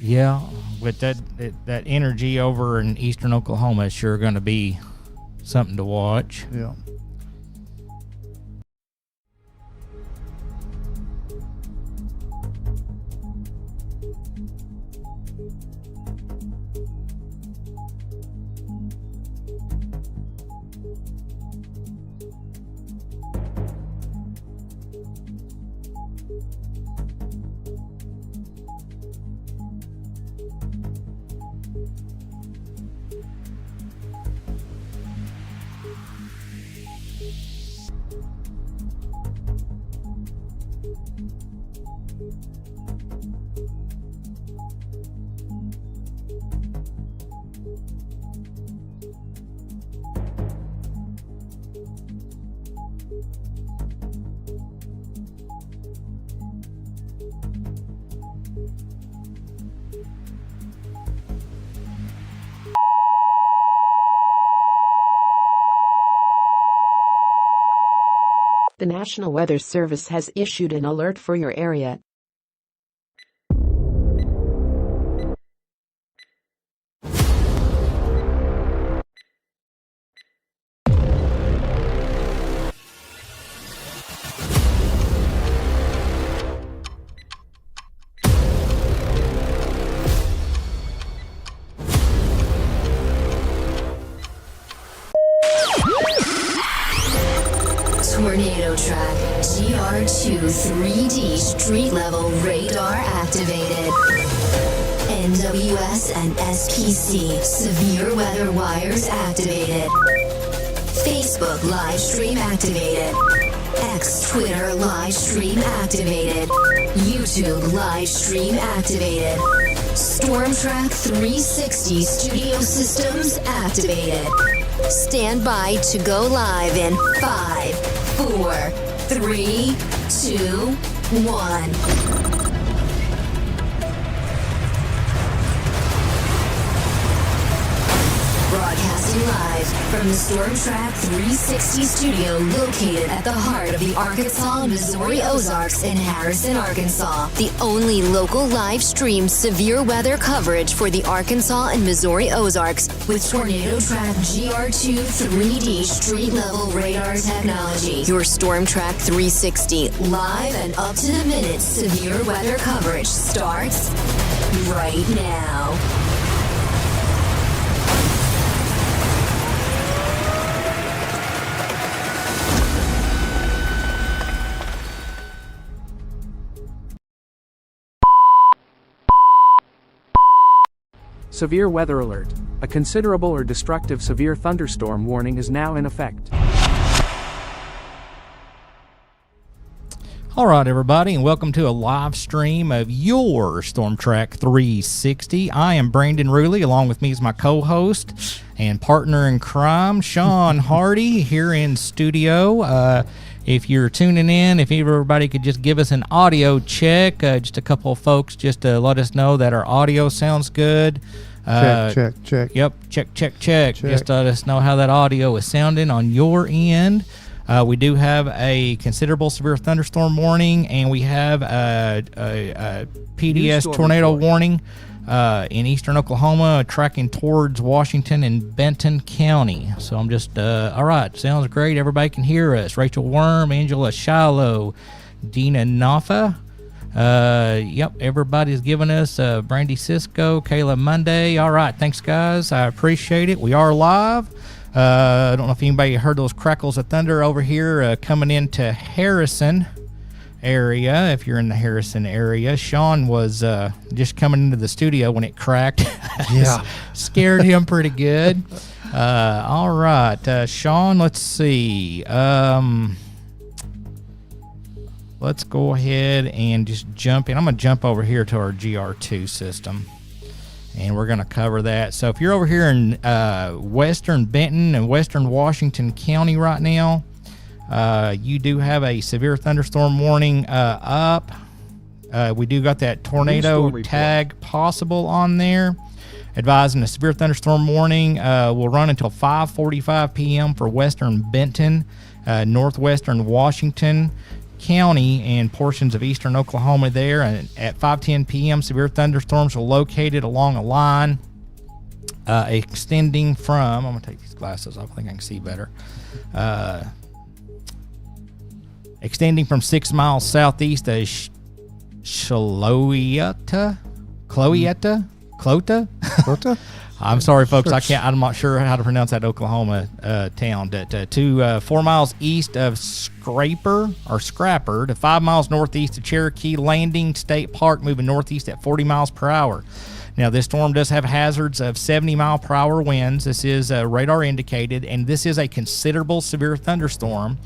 Yeah, with that energy over in eastern Oklahoma is sure going to be something to watch. Yeah. The National Weather Service has issued an alert for your area. Tornado track GR2 3D street level radar activated. NWS and SPC severe weather wires activated. Facebook live stream activated. X Twitter live stream activated. YouTube live stream activated. StormTrack 360 studio systems activated. Stand by to go live in 5, 4, 3, 2, 1. Broadcasting live from the StormTrack 360 studio located at the heart of the Arkansas and Missouri Ozarks in Harrison, Arkansas. The only local live stream severe weather coverage for the Arkansas and Missouri Ozarks with Tornado Track GR2 3D street level radar technology. Your StormTrack 360 live and up to the minute severe weather coverage starts right now. Severe weather alert. A considerable or destructive severe thunderstorm warning is now in effect. All right, everybody, and welcome to a live stream of your StormTrack 360. I am Brandon Ruley. Along with me is my co-host and partner in crime, Sean Hardy, here in studio. If you're tuning in, if everybody could just give us an audio check, just a couple of folks just to let us know that our audio sounds good. Check. Yep, check. Just let us know how that audio is sounding on your end. We do have a considerable severe thunderstorm warning, and we have a PDS tornado warning in eastern Oklahoma, tracking towards Washington and Benton County. So I'm just, all right, sounds great. Everybody can hear us. Rachel Worm, Angela Shiloh, Dina Nafa. Yep, everybody's giving us Brandy Cisco, Kayla Monday. All right, thanks, guys. I appreciate it. We are live. I don't know if anybody heard those crackles of thunder over here coming into Harrison area. If you're in the Harrison area, Sean was just coming into the studio when it cracked. Yeah. Scared him pretty good. All right, Sean, let's see. Let's go ahead and just jump in. I'm going to jump over here to our GR2 system, and we're going to cover that. So if you're over here in western Benton and western Washington County right now, you do have a severe thunderstorm warning up. We do got that tornado tag possible on there, advising a severe thunderstorm warning will run until 5:45 p.m. for western Benton, northwestern Washington, County and portions of eastern Oklahoma there. And at 5:10 p.m., severe thunderstorms are located along a line extending from, I'm going to take these glasses off, I think I can see better, extending from 6 miles southeast of Clota? I'm sorry, folks. I'm not sure how to pronounce that Oklahoma town. To 4 miles east of Scrapper to 5 miles northeast of Cherokee Landing State Park, moving northeast at 40 miles per hour. Now, this storm does have hazards of 70-mile-per-hour winds. This is radar indicated, and this is a considerable severe thunderstorm.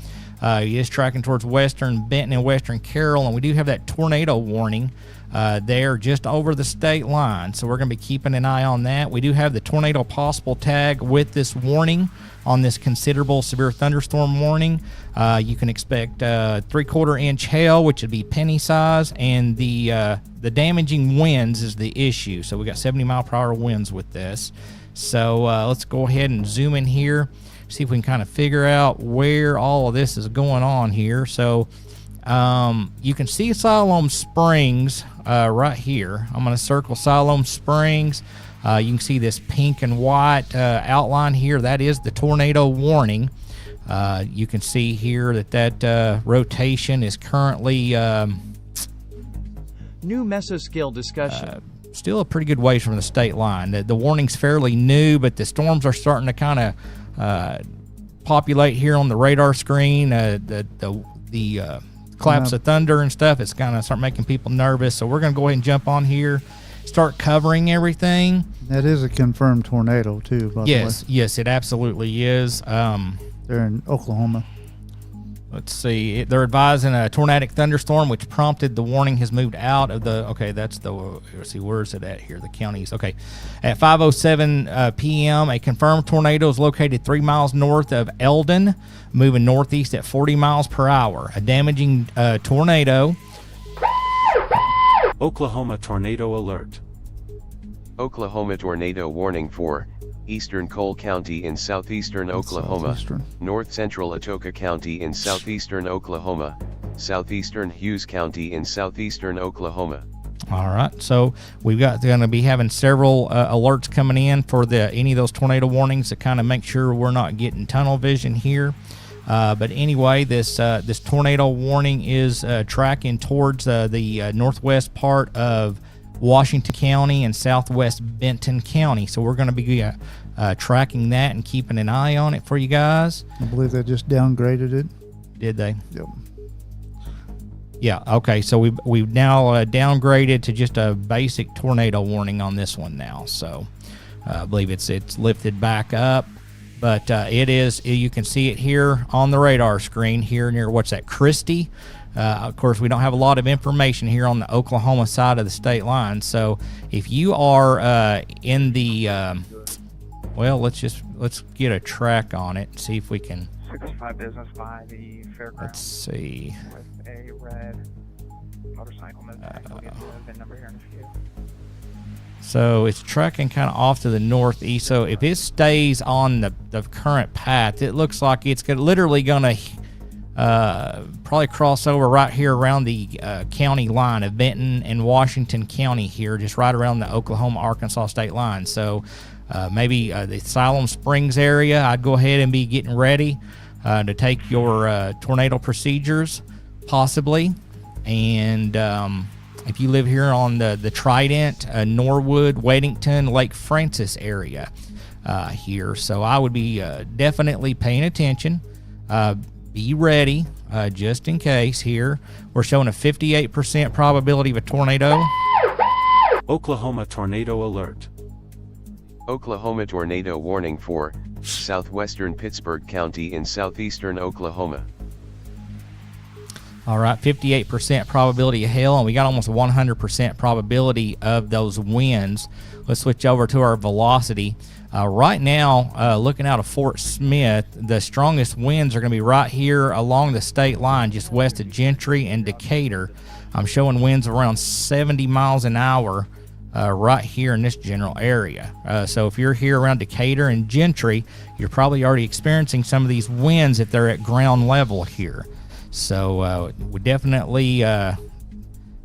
It is tracking towards western Benton and western Carroll, and we do have that tornado warning there just over the state line. So we're going to be keeping an eye on that. We do have the tornado possible tag with this warning on this considerable severe thunderstorm warning. You can expect 3/4 inch hail, which would be penny size, and the damaging winds is the issue. So we got 70-mile-per-hour winds with this. So let's go ahead and zoom in here, see if we can kind of figure out where all of this is going on here. So you can see Siloam Springs right here. I'm going to circle Siloam Springs. You can see this pink and white outline here. That is the tornado warning. You can see here that rotation is currently new mesoscale discussion. Still a pretty good ways from the state line. The warning's fairly new, but the storms are starting to kind of populate here on the radar screen. The claps of thunder and stuff, it's going to start making people nervous. So we're going to go ahead and jump on here, start covering everything. That is a confirmed tornado too, by the way. Yes, it absolutely is. They're in Oklahoma. Let's see. They're advising a tornadic thunderstorm, which prompted the warning has moved out of the. Okay, that's the. Let's see, where is it at here? The counties. Okay, at 5:07 p.m., a confirmed tornado is located 3 miles north of Eldon, moving northeast at 40 miles per hour. A damaging tornado. Oklahoma tornado alert. Oklahoma tornado warning for eastern Cole County in southeastern Oklahoma, north central Atoka County in southeastern Oklahoma, southeastern Hughes County in southeastern Oklahoma. All right, so we've got going to be having several alerts coming in for any of those tornado warnings to kind of make sure we're not getting tunnel vision here. But anyway, this tornado warning is tracking towards the northwest part of Washington County and southwest Benton County. So we're going to be tracking that and keeping an eye on it for you guys. I believe they just downgraded it. Did they? Yep. Yeah, okay. So we've now downgraded to just a basic tornado warning on this one now. So I believe it's lifted back up. But it is, you can see it here on the radar screen here near, what's that, Christie? Of course, we don't have a lot of information here on the Oklahoma side of the state line. So if you are in the, well, let's get a track on it and see if we can. 65 business by the fairgrounds. Let's see. With a red motorcycle. We'll get the VIN number here in a few. So it's tracking kind of off to the northeast. So if it stays on the current path, it looks like it's literally going to probably cross over right here around the county line of Benton and Washington County here, just right around the Oklahoma-Arkansas state line. So maybe the Siloam Springs area, I'd go ahead and be getting ready to take your tornado procedures, possibly. And if you live here on the Trident, Norwood, Weddington, Lake Francis area here. So I would be definitely paying attention. Be ready just in case here. We're showing a 58% probability of a tornado. Oklahoma tornado alert. Oklahoma tornado warning for southwestern Pittsburgh County in southeastern Oklahoma. All right, 58% probability of hail, and we got almost 100% probability of those winds. Let's switch over to our velocity. Right now, looking out of Fort Smith, the strongest winds are going to be right here along the state line, just west of Gentry and Decatur. I'm showing winds around 70 miles an hour right here in this general area. So if you're here around Decatur and Gentry, you're probably already experiencing some of these winds if they're at ground level here. So we definitely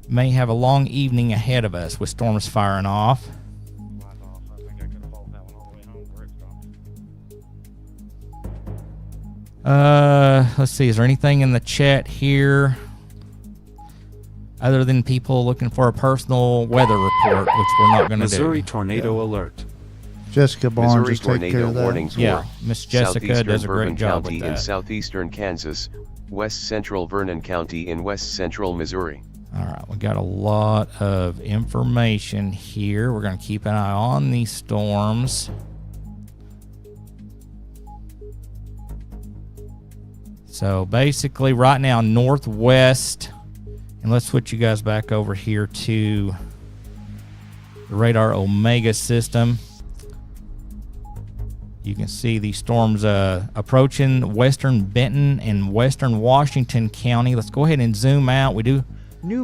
may have a long evening ahead of us with storms firing off. Let's see, is there anything in the chat here other than people looking for a personal weather report, which we're not going to do? Missouri tornado alert. Jessica Barnes Missouri is taking care tornado of that. warning for Yeah, Miss Jessica southeastern does a great Bourbon job County with in that. southeastern Kansas, west central Vernon County in west central Missouri. All right, we got a lot of information here. We're going to keep an eye on these storms. So basically right now northwest, and let's switch you guys back over here to the radar Omega system. You can see these storms approaching western Benton and western Washington County. Let's go ahead and zoom out. We do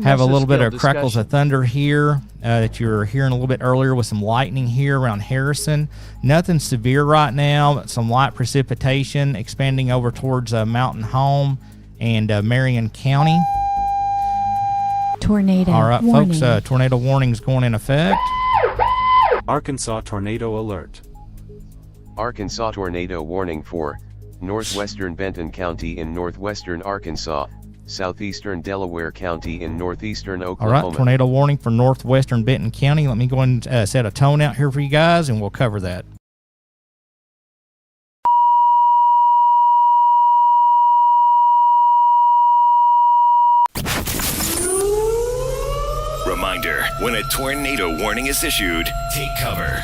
have a little bit of crackles of thunder here that you were hearing a little bit earlier with some lightning here around Harrison. Nothing severe right now. Some light precipitation expanding over towards Mountain Home and Marion County. Tornado All right, warning. folks, tornado warnings going in effect. Arkansas tornado alert. Arkansas tornado warning for northwestern Benton County in northwestern Arkansas, southeastern Delaware County in northeastern All Oklahoma. right, tornado warning for northwestern Benton County. Let me go and set a tone out here for you guys, and we'll cover that. Reminder, when a tornado warning is issued, take cover.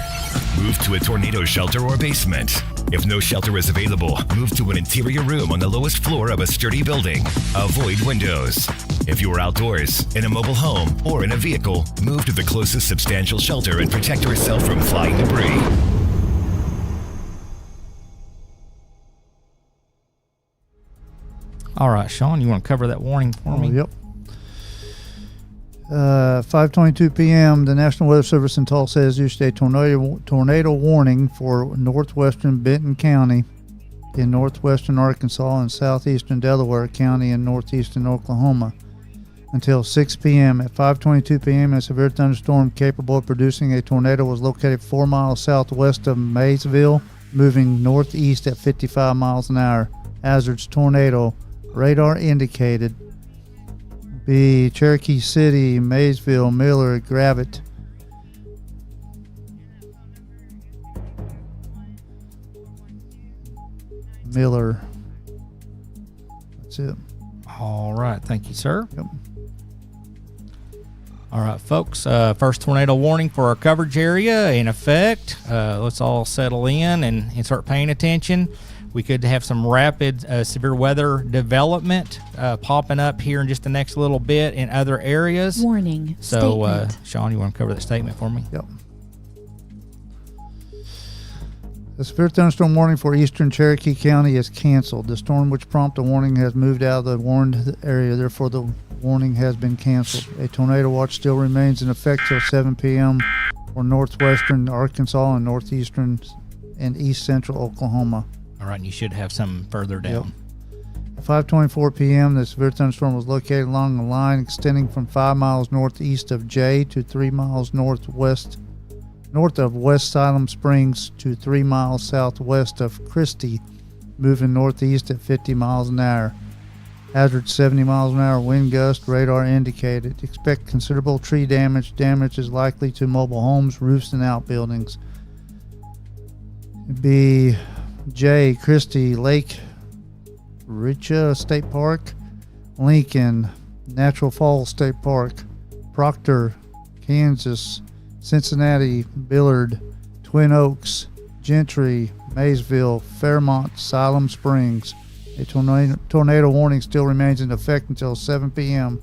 Move to a tornado shelter or basement. If no shelter is available, move to an interior room on the lowest floor of a sturdy building. Avoid windows. If you are outdoors, in a mobile home, or in a vehicle, move to the closest substantial shelter and protect yourself from flying debris. All right, Sean, you want to cover that warning for me? Yep. 5:22 p.m. The National Weather Service in Tulsa has issued a tornado warning for northwestern Benton County in northwestern Arkansas and southeastern Delaware County in northeastern Oklahoma until 6 p.m. At 5:22 p.m., a severe thunderstorm capable of producing a tornado was located 4 miles southwest of Maysville, moving northeast at 55 miles an hour. Izard's tornado radar indicated be Cherokee City, Maysville, Miller, Gravett. Miller. That's it. All right, thank you, sir. Yep. All right, folks, first tornado warning for our coverage area in effect. Let's all settle in and start paying attention. We could have some rapid severe weather development popping up here in just the next little bit in other areas. Warning. So, statement. Sean, you want to cover that statement for me? Yep. The severe thunderstorm warning for eastern Cherokee County is canceled. The storm which prompted the warning has moved out of the warned area. Therefore, the warning has been canceled. A tornado watch still remains in effect till 7 p.m. for northwestern Arkansas and northeastern and east central Oklahoma. All right, and you should have some further down. At 5:24 p.m., the severe thunderstorm was located along a line extending from 5 miles northeast of Jay to 3 miles north of West Salem Springs to 3 miles southwest of Christie, moving northeast at 50 miles an hour. Hazard 70 miles an hour wind gust, radar indicated. Expect considerable tree damage. Damage is likely to mobile homes, roofs, and outbuildings. Be J. Christie, Lake Richa State Park, Lincoln, Natural Falls State Park, Proctor, Kansas, Cincinnati, Billard, Twin Oaks, Gentry, Maysville, Fairmont, Salem Springs. A tornado warning still remains in effect until 7 p.m.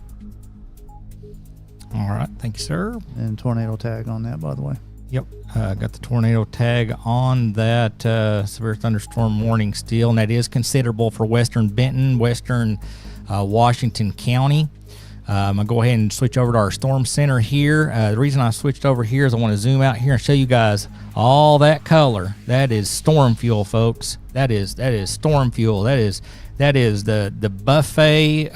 All right, thank you, sir. And tornado tag on that, by the way. Yep, got the tornado tag on that severe thunderstorm warning still, and that is considerable for western Benton, western Washington County. I'm going to go ahead and switch over to our storm center here. The reason I switched over here is I want to zoom out here and show you guys all that color. That is storm fuel, folks. That is storm fuel. That is that is the buffet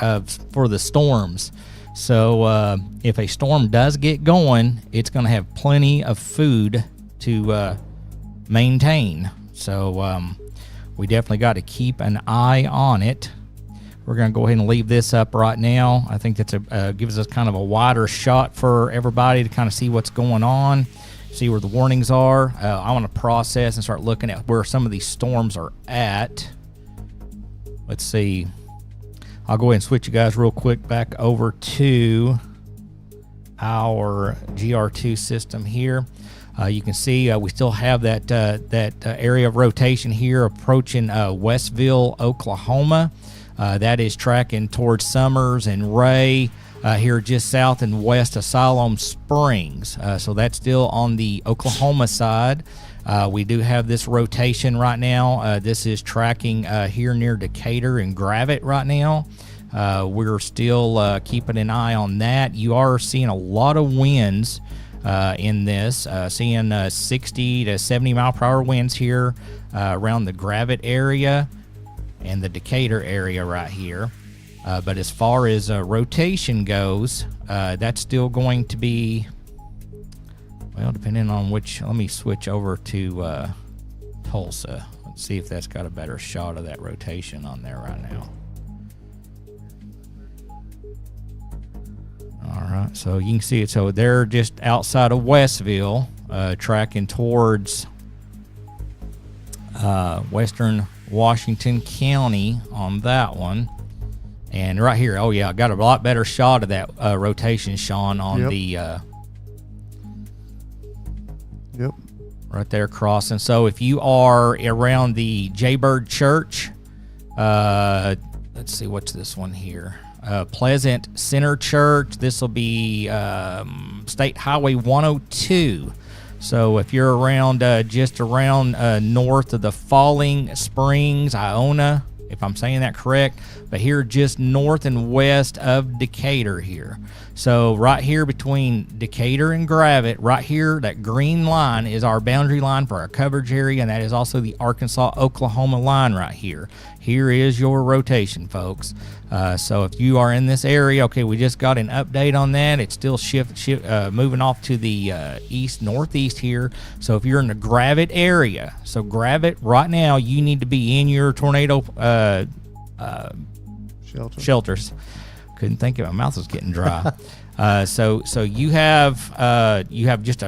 for the storms. So if a storm does get going, it's going to have plenty of food to maintain. So we definitely got to keep an eye on it. We're going to go ahead and leave this up right now. I think that's gives us kind of a wider shot for everybody to kind of see what's going on, see where the warnings are. I want to process and start looking at where some of these storms are at. Let's see. I'll go ahead and switch you guys real quick back over to our GR2 system here. You can see we still have that area of rotation here approaching Westville, Oklahoma. That is tracking towards Summers and Ray here just south and west of Siloam Springs. So that's still on the Oklahoma side. We do have this rotation right now. This is tracking here near Decatur and Gravette right now. We're still keeping an eye on that. You are seeing a lot of winds in this, seeing 60 to 70 mile per hour winds here around the Gravette area and the Decatur area right here. But as far as rotation goes, that's still going to be, well, depending on which. Let me switch over to Tulsa. Let's see if that's got a better shot of that rotation on there right now. All right, so you can see it. So they're just outside of Westville, tracking towards western Washington County on that one. And right here, oh yeah, I got a lot better shot of that rotation, Sean, on the right there crossing. So if you are around the Jaybird Church, let's see, what's this one here? Pleasant Center Church. This will be State Highway 102. So if you're around, just around north of the Falling Springs, Iona, if I'm saying that correct, but here just north and west of Decatur here. So right here between Decatur and Gravette, right here, that green line is our boundary line for our coverage area, and that is also the Arkansas-Oklahoma line right here. Here is your rotation, folks. So if you are in this area, okay, we just got an update on that. It's still moving off to the northeast here. So if you're in the Gravette area, so Gravette right now, you need to be in your tornado shelters. Couldn't think of it. My mouth was getting dry. So you have just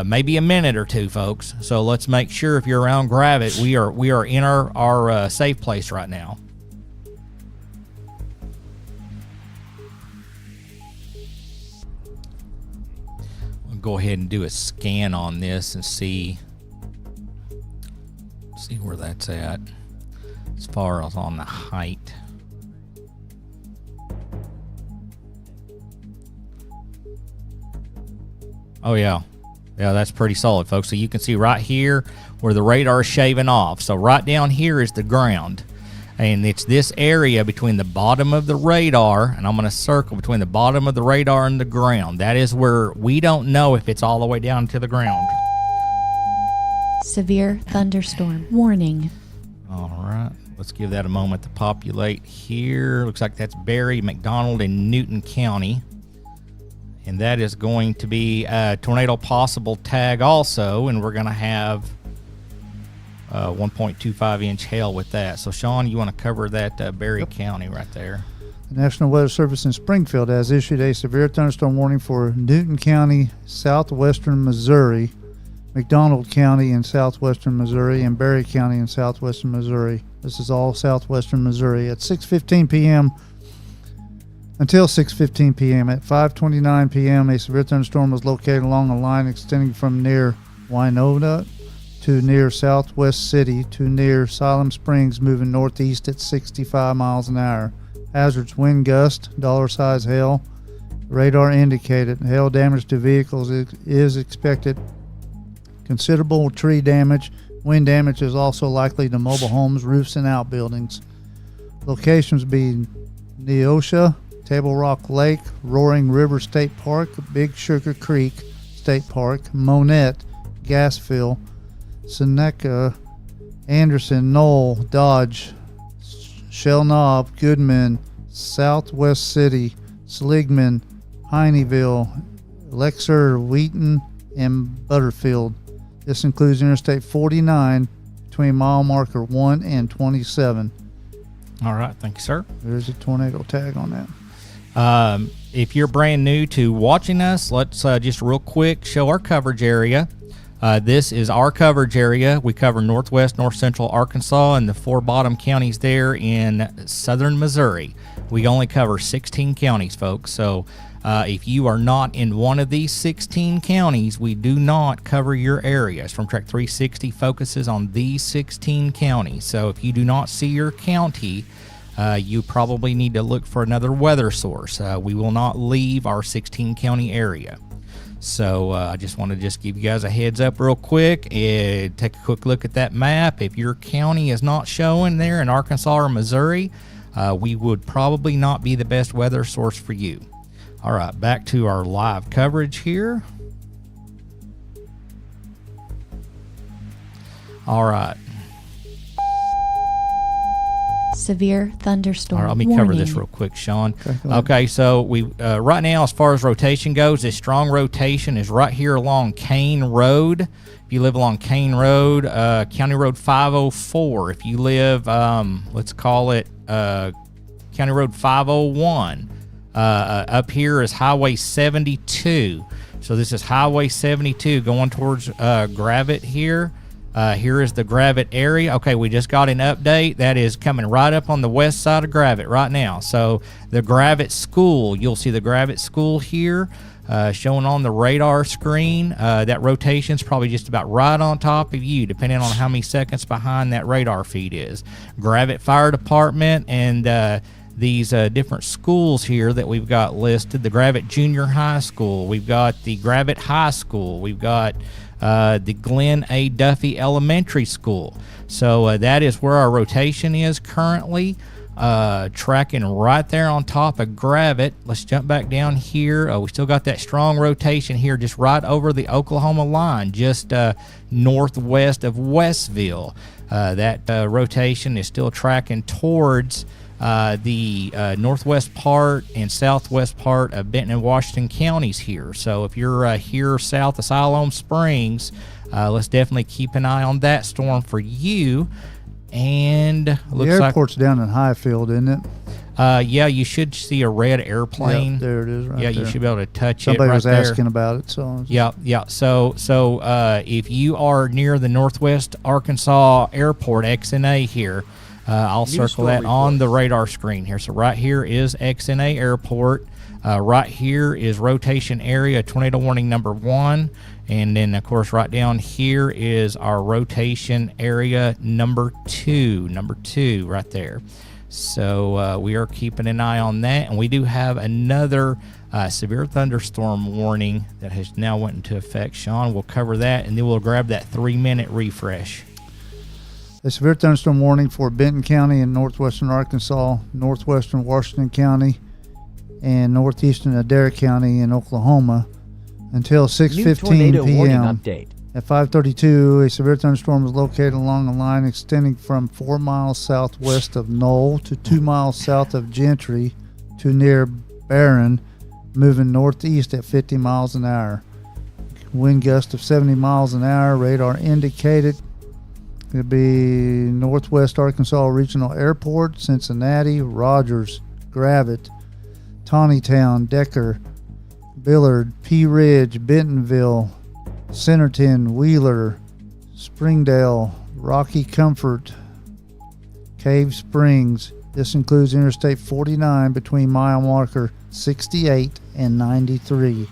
maybe a minute or two, folks. So let's make sure if you're around Gravette, we are in our safe place right now. We'll go ahead and do a scan on this and see where that's at as far as on the height. Oh, yeah, that's pretty solid, folks. So you can see right here where the radar is shaving off. So right down here is the ground. And it's this area between the bottom of the radar, and I'm going to circle between the bottom of the radar and the ground. That is where we don't know if it's all the way down to the ground. Severe thunderstorm warning. All right. Let's give that a moment to populate here. Looks like that's Berry, McDonald, and Newton County. And that is going to be a tornado possible tag also, and we're going to have 1.25 inch hail with that. So, Sean, you want to cover that Berry County right there? The National Weather Service in Springfield has issued a severe thunderstorm warning for Newton County, southwestern Missouri, McDonald County in southwestern Missouri, and Berry County in southwestern Missouri. This is all southwestern Missouri. At 6:15 p.m. until 6:15 p.m. At 5:29 p.m., a severe thunderstorm was located along a line extending from near Winona to near Southwest City to near Siloam Springs, moving northeast at 65 miles an hour. Hazards: wind gust, dollar-size hail. Radar indicated hail damage to vehicles is expected. Considerable tree damage. Wind damage is also likely to mobile homes, roofs, and outbuildings. Locations be Neosha, Table Rock Lake, Roaring River State Park, Big Sugar Creek State Park, Monette, Gasville, Seneca, Anderson, Knoll, Dodge, Shell Knob, Goodman, Southwest City, Seligman, Pineyville, Lexer, Wheaton, and Butterfield. This includes Interstate 49 between mile marker 1 and 27. All right, thank you, sir. There's a tornado tag on that. If you're brand new to watching us, let's just real quick show our coverage area. This is our coverage area. We cover northwest, north central Arkansas, and the 4 bottom counties there in southern Missouri. We only cover 16 counties, folks. So if you are not in one of these 16 counties, we do not cover your area. Storm Track 360 focuses on these 16 counties. So if you do not see your county, you probably need to look for another weather source. We will not leave our 16 county area. So I just want to give you guys a heads up real quick and take a quick look at that map. If your county is not showing there in Arkansas or Missouri, we would probably not be the best weather source for you. All right, back to our live coverage here. All right. Severe thunderstorm. All right, let me cover this real quick, Sean. Okay, so we right now, as far as rotation goes, this strong rotation is right here along Kane Road. If you live along Kane Road, County Road 504. If you live, let's call it County Road 501. Up here is Highway 72. So this is Highway 72 going towards Gravette here. Here is the Gravette area. Okay, we just got an update. That is coming right up on the west side of Gravette right now. So the Gravette School, you'll see the Gravette School here showing on the radar screen. That rotation's probably just about right on top of you, depending on how many seconds behind that radar feed is. Gravette Fire Department and these different schools here that we've got listed. The Gravette Junior High School. We've got the Gravette High School. We've got the Glenn A. Duffy Elementary School. So that is where our rotation is currently, tracking right there on top of Gravette. Let's jump back down here. We still got that strong rotation here just right over the Oklahoma line, just northwest of Westville. That rotation is still tracking towards the northwest part and southwest part of Benton and Washington counties here. So if you're here south of Siloam Springs, let's definitely keep an eye on that storm for you. And looks the airport's down in Highfield, isn't it? Yeah, you should see a red airplane. Yep, there it is right there. there. You should be able to touch Somebody it right was there. asking about it. So Yeah. So if you are near the Northwest Arkansas Airport, XNA here, I'll circle that on the radar screen here. So right here is XNA Airport. Right here is rotation area, tornado warning number 1. And then, of course, right down here is our rotation area number 2. Number 2 right there. So we are keeping an eye on that. And we do have another severe thunderstorm warning that has now went into effect. Sean, we'll cover that, and then we'll grab that 3-minute refresh. A severe thunderstorm warning for Benton County in northwestern Arkansas, northwestern Washington County, and northeastern Adair County in Oklahoma until 6:15 p.m. At 5:32, a severe thunderstorm is located along a line extending from 4 miles southwest of Knoll to 2 miles south of Gentry to near Barron, moving northeast at 50 miles an hour. Wind gust of 70 miles an hour, radar indicated. It'll be Northwest Arkansas Regional Airport, Cincinnati, Rogers, Gravette, Taneytown, Decker, Billard, Pea Ridge, Bentonville, Centerton, Wheeler, Springdale, Rocky Comfort, Cave Springs. This includes Interstate 49 between mile marker 68 and 93.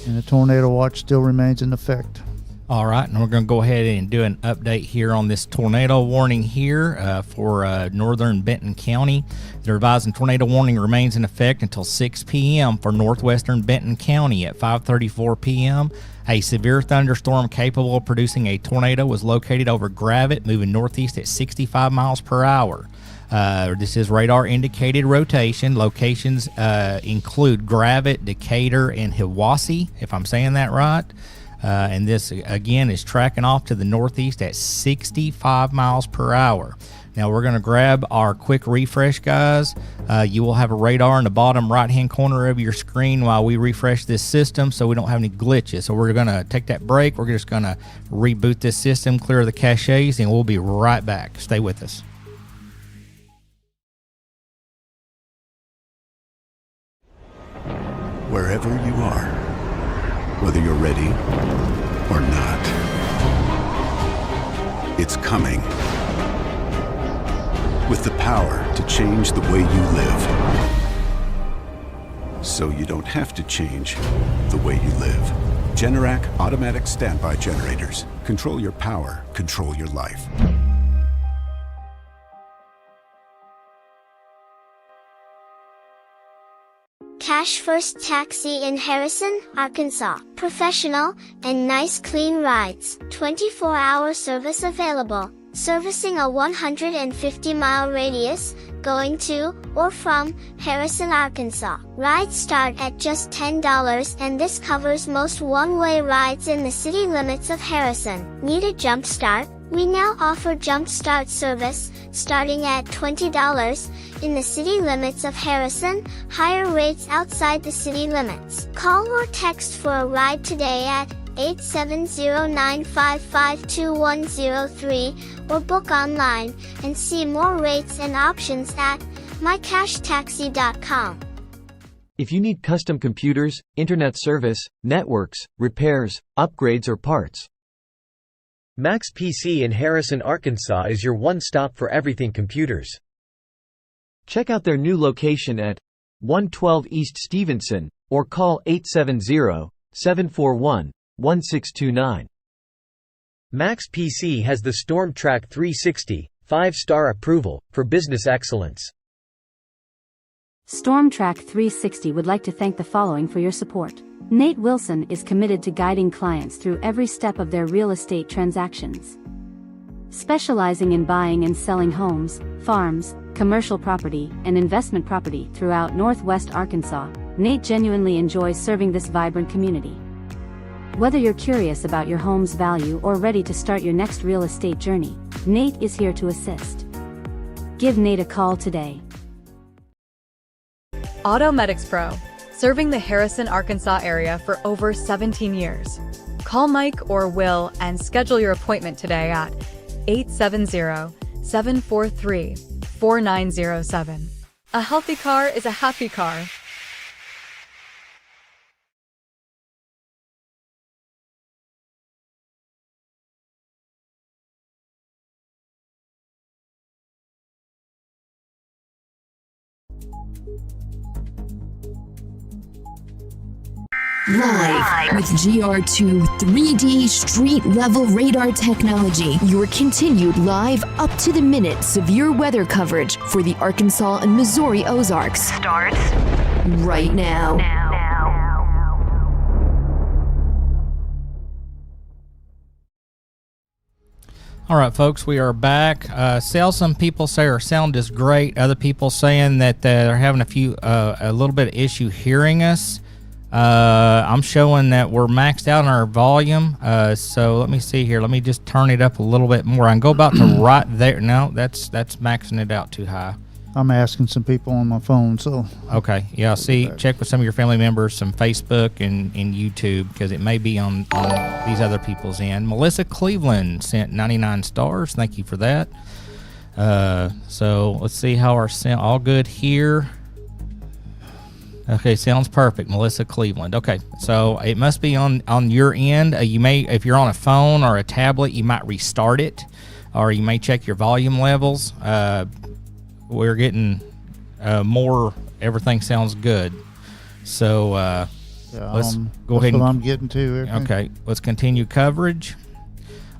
And the tornado watch still remains in effect. All right, and we're going to go ahead and do an update here on this tornado warning here for northern Benton County. The revised tornado warning remains in effect until 6 p.m. for northwestern Benton County. At 5:34 p.m., a severe thunderstorm capable of producing a tornado was located over Gravette, moving northeast at 65 miles per hour. This is radar indicated rotation. Locations include Gravette, Decatur, and Hiwassee, if I'm saying that right. And this, again, is tracking off to the northeast at 65 miles per hour. Now we're going to grab our quick refresh, guys. You will have a radar in the bottom right-hand corner of your screen while we refresh this system so we don't have any glitches. So we're going to take that break. We're just going to reboot this system, clear the caches, and we'll be right back. Stay with us. Wherever you are, whether you're ready or not, it's coming. With the power to change the way you live. So you don't have to change the way you live. Generac automatic standby generators. Control your power, control your life. Cash First Taxi in Harrison, Arkansas. Professional and nice clean rides. 24-hour service available. Servicing a 150-mile radius, going to or from Harrison, Arkansas. Rides start at just $10 and this covers most one-way rides in the city limits of Harrison. Need a jump start? We now offer jump start service, starting at $20 in the city limits of Harrison, higher rates outside the city limits. Call or text for a ride today at 870-955-2103 or book online and see more rates and options at mycashtaxi.com. If you need custom computers, internet service, networks, repairs, upgrades or parts, Max PC in Harrison, Arkansas is your one-stop for everything computers. check out their new location at 112 East Stevenson or call 870-741-1629. Max PC has the StormTrack 360 5-star approval for business excellence. StormTrack 360 would like to thank the following for your support. Nate Wilson is committed to guiding clients through every step of their real estate transactions. Specializing in buying and selling homes, farms, commercial property, and investment property throughout Northwest Arkansas, Nate genuinely enjoys serving this vibrant community. Whether you're curious about your home's value or ready to start your next real estate journey, Nate is here to assist. Give Nate a call today. Automedics Pro, serving the Harrison, Arkansas area for over 17 years. Call Mike or Will and schedule your appointment today at 870-743-4907. A healthy car is a happy car. Live with GR2 3D street level radar technology, your continued live up to the minute severe weather coverage for the Arkansas and Missouri Ozarks starts right now. All right, folks, we are back. Some people say our sound is great. Other people saying that they're having a little bit of issue hearing us. I'm showing that we're maxed out on our volume. So let me see here. Let me just turn it up a little bit more. I can go about to right there. No, that's maxing it out too high. I'm asking some people on my phone, so. Okay, yeah, see, check with some of your family members, some Facebook and YouTube, because it may be on these other people's end. Melissa Cleveland sent 99 stars. Thank you for that. So let's see how our sound, all good here. Okay, sounds perfect, Melissa Cleveland. Okay, so it must be on your end. You may, if you're on a phone or a tablet, you might restart it, or you may check your volume levels. We're getting more. Everything sounds good. So let's go ahead. That's what I'm getting to. Okay, let's continue coverage.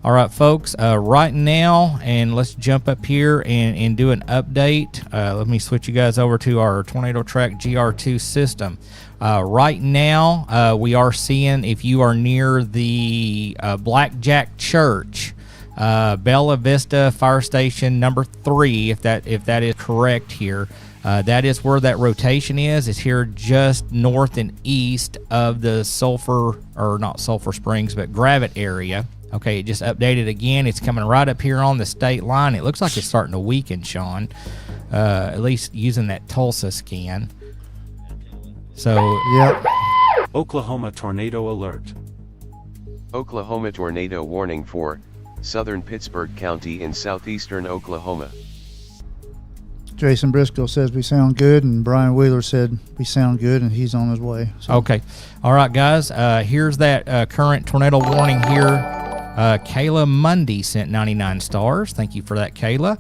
All right, folks, right now, and let's jump up here and do an update. Let me switch you guys over to our Tornado Track GR2 system. Right now, we are seeing, if you are near the Blackjack Church, Bella Vista Fire Station number 3, if that is correct here, that is where that rotation is. It's here just north and east of the not Sulphur Springs, but Gravette area. Okay, it just updated again. It's coming right up here on the state line. It looks like it's starting to weaken, Sean, at least using that Tulsa scan. So, yep. Oklahoma tornado alert. Oklahoma tornado warning for southern Pittsburgh County in southeastern Oklahoma. Jason Briscoe says we sound good, and Brian Wheeler said we sound good, and he's on his way. So. Okay. All right, guys. Here's that current tornado warning here. Kayla Mundy sent 99 stars. Thank you for that, Kayla.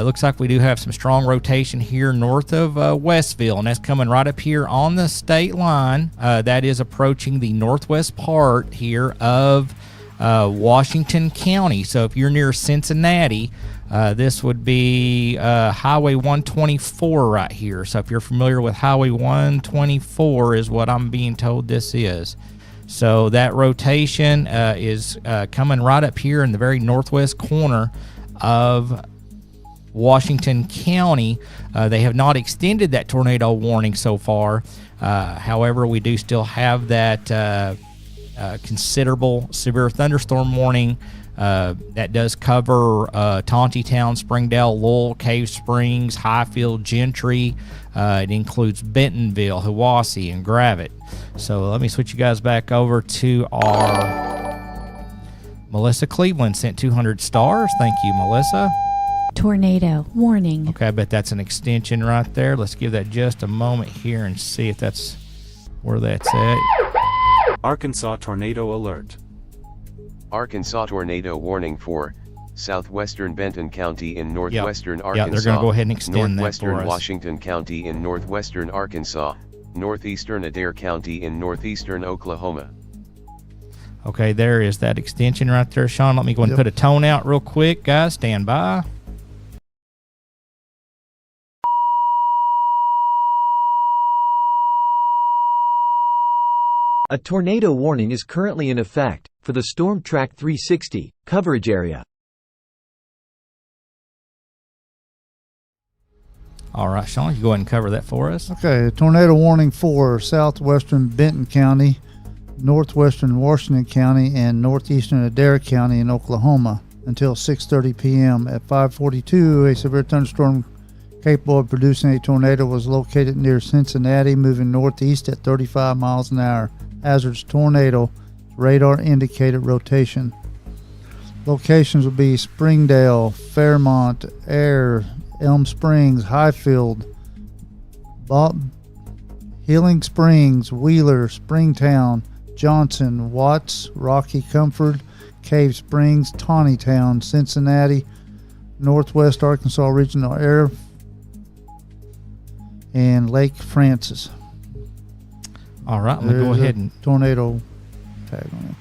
Looks like we do have some strong rotation here north of Westville, and that's coming right up here on the state line. That is approaching the northwest part here of Washington County. So if you're near Cincinnati, this would be Highway 124 right here. So if you're familiar with Highway 124 is what I'm being told this is. So that rotation is coming right up here in the very northwest corner of Washington County. They have not extended that tornado warning so far. However, we do still have that considerable severe thunderstorm warning. That does cover Tontitown, Springdale, Lowell, Cave Springs, Highfield, Gentry. It includes Bentonville, Hiwassee, and Gravette. So let me switch you guys back over to our Melissa Cleveland sent 200 stars. Thank you, Melissa. Tornado warning. Okay, I bet that's an extension right there. Let's give that just a moment here and see if that's where that's at. Arkansas tornado alert. Arkansas tornado warning for southwestern Benton County in northwestern Arkansas. Yeah, they're going to go ahead and extend northwestern that for us. Washington County in northwestern Arkansas, northeastern Adair County in northeastern Oklahoma. Okay, there is that extension right there, Sean. Let me go and put a tone out real quick, guys. Stand by. A tornado warning is currently in effect for the Storm Track 360 coverage area. All right, Sean, you go ahead and cover that for us. Okay, a tornado warning for southwestern Benton County, northwestern Washington County, and northeastern Adair County in Oklahoma until 6:30 p.m. At 5:42, a severe thunderstorm capable of producing a tornado was located near Cincinnati, moving northeast at 35 miles an hour. Hazard's tornado, radar indicated rotation. Locations will be Springdale, Fairmont, Air, Elm Springs, Highfield, Healing Springs, Wheeler, Springtown, Johnson, Watts, Rocky Comfort, Cave Springs, Tontitown, Cincinnati, Northwest Arkansas Regional Air, and Lake Francis. All right, I'm going to go ahead and... tornado tag on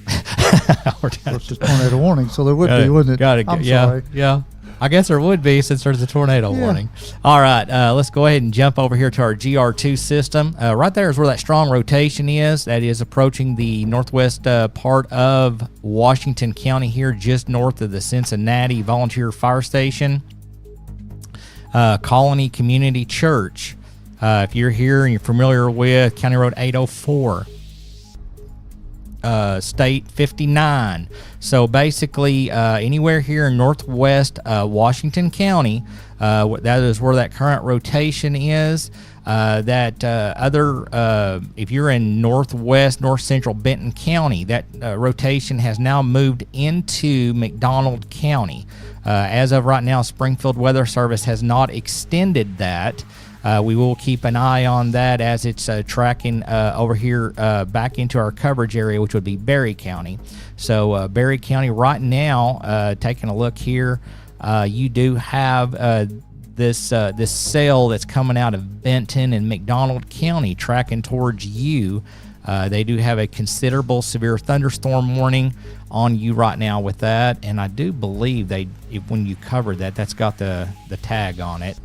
it. Of course, it's tornado warning, so there would be, wouldn't it? Got it. I'm yeah, sorry. Yeah. I guess there would be since there's a tornado warning. All right, let's go ahead and jump over here to our GR2 system. Right there is where that strong rotation is. That is approaching the northwest part of Washington County here, just north of the Cincinnati Volunteer Fire Station. Colony Community Church. If you're here and you're familiar with County Road 804, State 59. So basically, anywhere here in northwest Washington County, that is where that current rotation is. If you're in north central Benton County, that rotation has now moved into McDonald County. As of right now, Springfield Weather Service has not extended that. We will keep an eye on that as it's tracking over here back into our coverage area, which would be Berry County. So Berry County right now, taking a look here, you do have this cell that's coming out of Benton and McDonald County tracking towards you. They do have a considerable severe thunderstorm warning on you right now with that, and I do believe when you covered that, that's got the tag on it.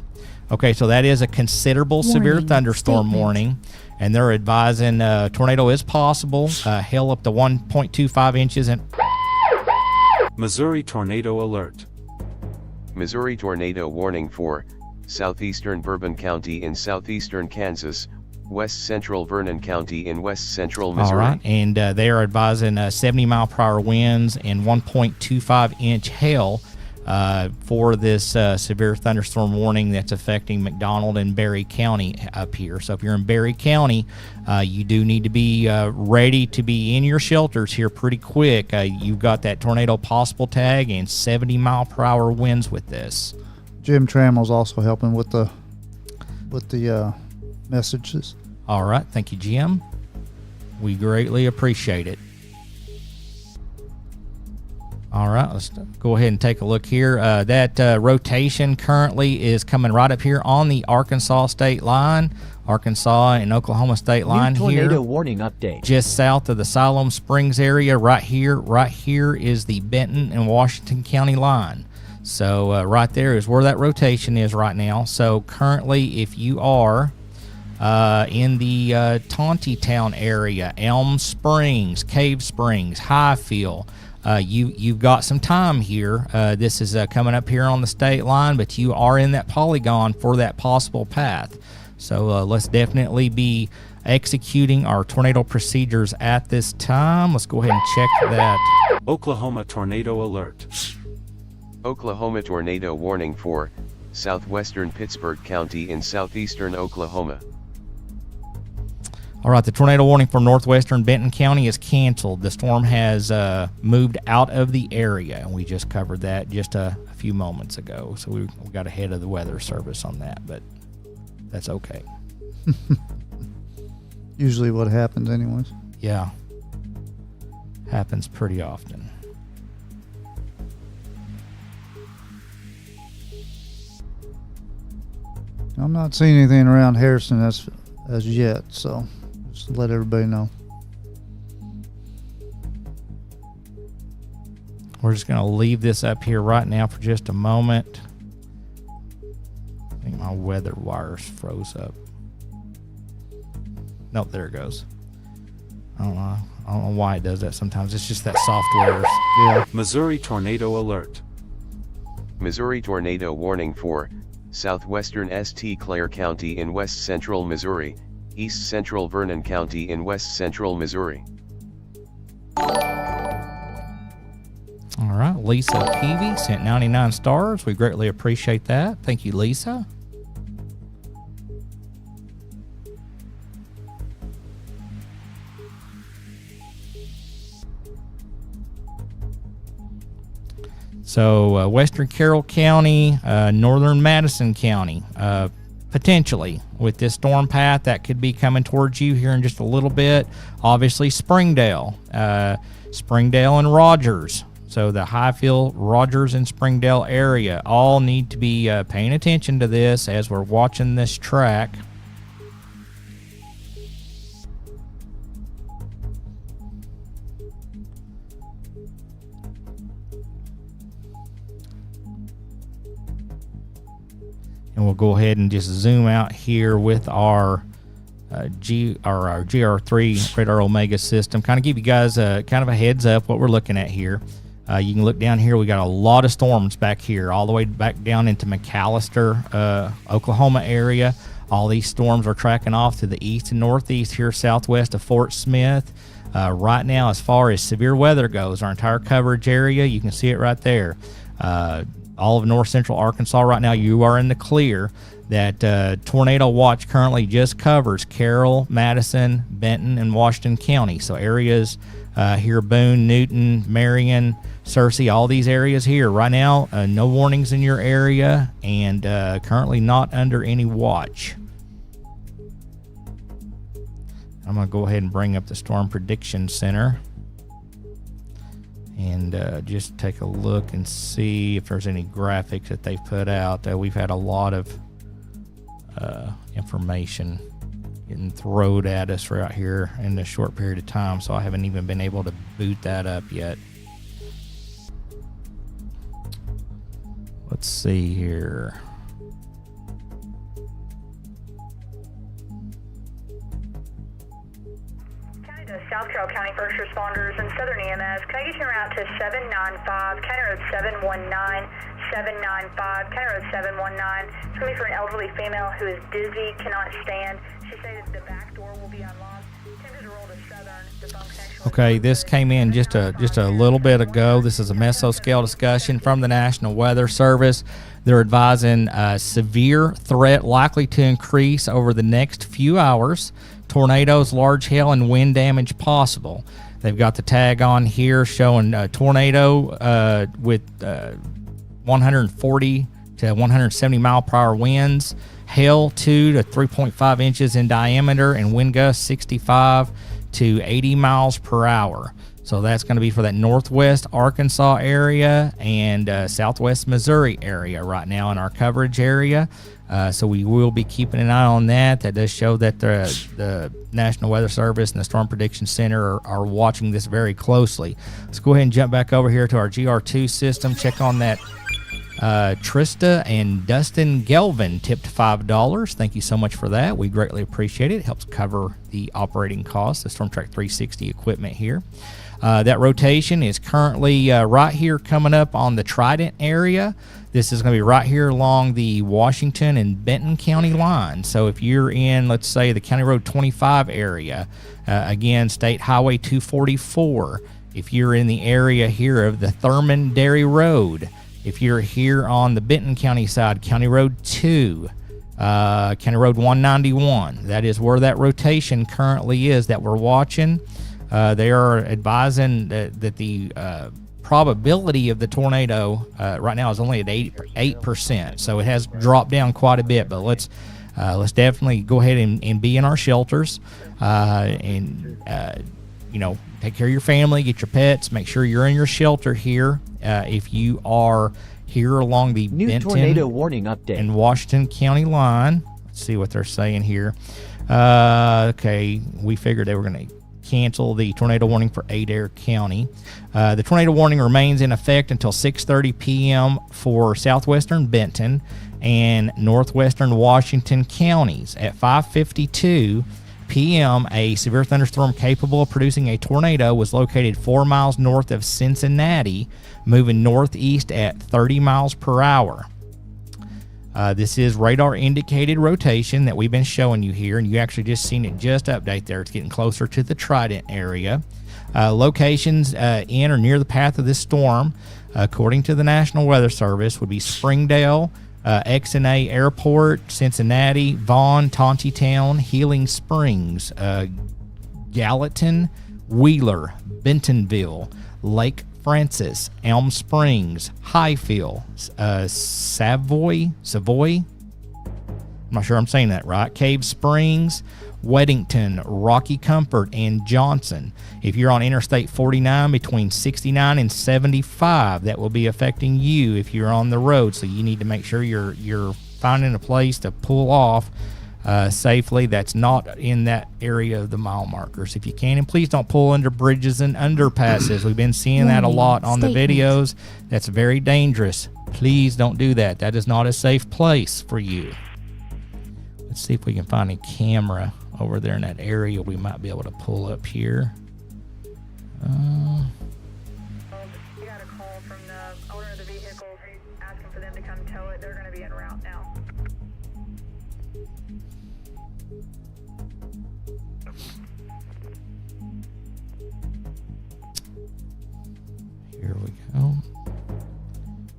Okay, so that is a considerable severe thunderstorm warning, and they're advising tornado is possible, hail up to 1.25 inches. And Missouri tornado alert. Missouri tornado warning for southeastern Bourbon County in southeastern Kansas, West Central Vernon County in West Central Missouri. All right, and they are advising 70-mile-per-hour winds and 1.25-inch hail for this severe thunderstorm warning that's affecting McDonald and Berry County up here. So if you're in Berry County, you do need to be ready to be in your shelters here pretty quick. You've got that tornado possible tag and 70-mile-per-hour winds with this. Jim Trammell's also helping with the messages. All right, thank you, Jim. We greatly appreciate it. All right, let's go ahead and take a look here. That rotation currently is coming right up here on the Arkansas state line, Arkansas and Oklahoma state line New here. tornado warning update. Just south of the Siloam Springs area, right here is the Benton and Washington County line. So right there is where that rotation is right now. So currently, if you are in the Tontitown area, Elm Springs, Cave Springs, Highfield, you've got some time here. This is coming up here on the state line, but you are in that polygon for that possible path. So let's definitely be executing our tornado procedures at this time. Let's go ahead and check that. Oklahoma tornado alert. Oklahoma tornado warning for southwestern Pittsburgh County in southeastern Oklahoma. All right, the tornado warning for northwestern Benton County is canceled. The storm has moved out of the area, and we just covered that just a few moments ago. So we got ahead of the weather service on that, but that's okay. Usually what happens anyways. Yeah. Happens pretty often. I'm not seeing anything around Harrison as yet, so just let everybody know. We're just going to leave this up here right now for just a moment. I think my weather wires froze up. Nope, there it goes. I don't know why it does that sometimes. It's just that software. Yeah. Missouri tornado alert. Missouri tornado warning for southwestern St. Clair County in west central Missouri, east central Vernon County in west central Missouri. All right, Lisa Peavy sent 99 stars. We greatly appreciate that. Thank you, Lisa. So western Carroll County, northern Madison County, potentially with this storm path that could be coming towards you here in just a little bit. Obviously Springdale and Rogers. So the Highfield, Rogers, and Springdale area all need to be paying attention to this as we're watching this track. And we'll go ahead and just zoom out here with our our GR3 Radar Omega system. Kind of give you guys kind of a heads up what we're looking at here. You can look down here. We got a lot of storms back here, all the way back down into McAllister, Oklahoma area. All these storms are tracking off to the east and northeast here, southwest of Fort Smith. Right now, as far as severe weather goes, our entire coverage area, you can see it right there. All of north central Arkansas right now, you are in the clear. That tornado watch currently just covers Carroll, Madison, Benton, and Washington County. So areas here, Boone, Newton, Marion, Searcy, all these areas here. Right now, no warnings in your area, and currently not under any watch. I'm going to go ahead and bring up the Storm Prediction Center and just take a look and see if there's any graphics that they've put out. We've had a lot of information getting thrown at us right here in a short period of time, so I haven't even been able to boot that up yet. Let's see here. South Carroll County County First Responders and Southern EMS. Can I get you around to 795, County Road 719, 795, County Road 719. It's going to be for an elderly female who is dizzy, cannot stand. She said the back door will be unlocked. Attempted to roll to Southern. The phone connection. Okay, this came in just a little bit ago. This is a mesoscale discussion from the National Weather Service. They're advising severe threat likely to increase over the next few hours. Tornadoes, large hail, and wind damage possible. They've got the tag on here showing tornado with 140 to 170 mile per hour winds, hail 2 to 3.5 inches in diameter, and wind gusts 65 to 80 miles per hour. So that's going to be for that northwest Arkansas area and southwest Missouri area right now in our coverage area. So we will be keeping an eye on that. That does show that the National Weather Service and the Storm Prediction Center are watching this very closely. Let's go ahead and jump back over here to our GR2 system. Check on that. Trista and Dustin Gelvin tipped $5. Thank you so much for that. We greatly appreciate it. It helps cover the operating costs, the Storm Track 360 equipment here. That rotation is currently right here coming up on the Trident area. This is going to be right here along the Washington and Benton County line. So if you're in, let's say, the County Road 25 area, again, State Highway 244, if you're in the area here of the Thurman Dairy Road, if you're here on the Benton County side, County Road 2, County Road 191, that is where that rotation currently is that we're watching. They are advising that the probability of the tornado right now is only at 8%, so it has dropped down quite a bit. But let's definitely go ahead and be in our shelters, and take care of your family, get your pets, make sure you're in your shelter here. If you are here along the New Benton tornado warning update and Washington County line, let's see what they're saying here. Okay, we figured they were going to cancel the tornado warning for Adair County. The tornado warning remains in effect until 6:30 p.m. for southwestern Benton and northwestern Washington counties. At 5:52 p.m., a severe thunderstorm capable of producing a tornado was located 4 miles north of Cincinnati, moving northeast at 30 miles per hour. This is radar indicated rotation that we've been showing you here, and you actually just seen it just update there. It's getting closer to the Trident area. Locations in or near the path of this storm, according to the National Weather Service, would be Springdale, XNA Airport, Cincinnati, Vaughn, Tontitown, Healing Springs, Gallatin, Wheeler, Bentonville, Lake Francis, Elm Springs, Highfield, Savoy, I'm not sure I'm saying that right, Cave Springs, Weddington, Rocky Comfort, and Johnson. If you're on Interstate 49 between 69 and 75, that will be affecting you if you're on the road. So you need to make sure you're finding a place to pull off safely that's not in that area of the mile markers if you can. And please don't pull under bridges and underpasses. We've been seeing that a lot on the videos. That's very dangerous. Please don't do that. That is not a safe place for you. Let's see if we can find a camera over there in that area we might be able to pull up here. We got a call from the owner of the vehicle asking for them to come tow it. They're going to be en route now. Here we go.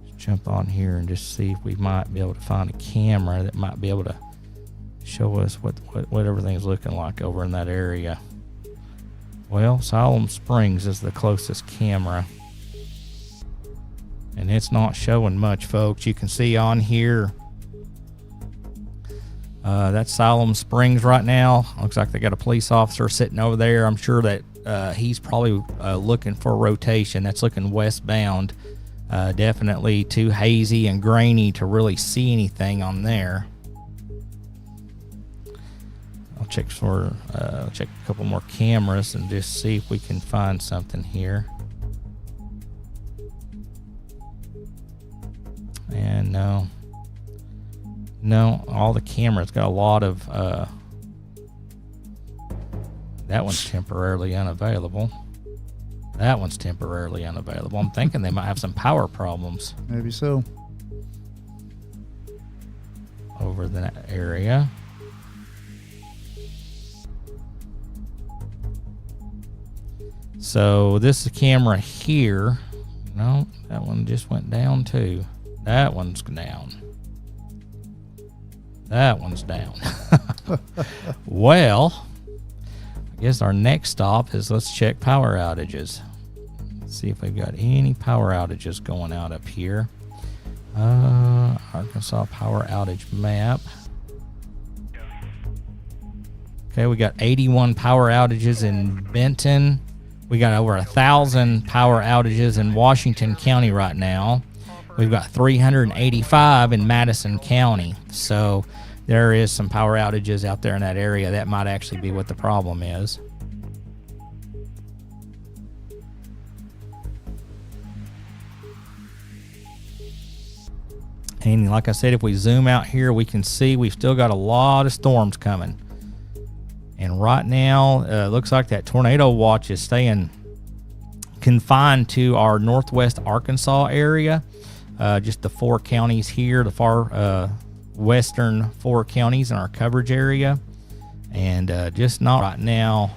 Let's jump on here and just see if we might be able to find a camera that might be able to show us what everything's looking like over in that area. Well, Siloam Springs is the closest camera, and it's not showing much, folks. You can see on here that's Siloam Springs right now. Looks like they got a police officer sitting over there. I'm sure that he's probably looking for a rotation. That's looking westbound. Definitely too hazy and grainy to really see anything on there. I'll check check a couple more cameras and just see if we can find something here. And no, all the cameras got a lot of That one's temporarily unavailable. That one's temporarily unavailable. I'm thinking they might have some power problems. Maybe so. Over that area. So this camera here. No, that one just went down too. That one's down. That one's down. Well, I guess our next stop is let's check power outages. Let's see if we've got any power outages going out up here. Arkansas power outage map. Okay, we got 81 power outages in Benton. We got over 1,000 power outages in Washington County right now. We've got 385 in Madison County. So there is some power outages out there in that area. That might actually be what the problem is. And like I said, if we zoom out here, we can see we've still got a lot of storms coming. And right now, it looks like that tornado watch is staying confined to our northwest Arkansas area. Just the 4 counties here, the far western 4 counties in our coverage area. And just not right now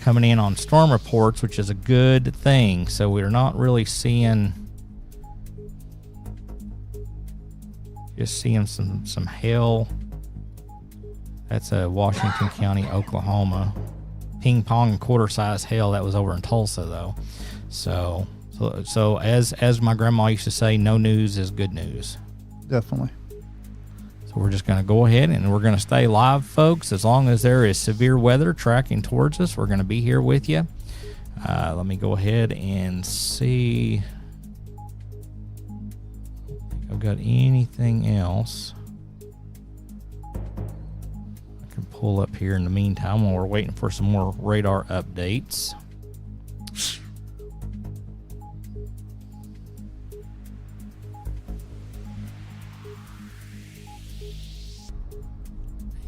coming in on storm reports, which is a good thing. So we're not really seeing... Just seeing some hail. That's Washington County, Oklahoma. Ping pong and quarter size hail. That was over in Tulsa though. So as my grandma used to say, no news is good news. Definitely. So we're just going to go ahead and we're going to stay live, folks. As long as there is severe weather tracking towards us, we're going to be here with you. Let me go ahead and see. I've got anything else I can pull up here in the meantime while we're waiting for some more radar updates.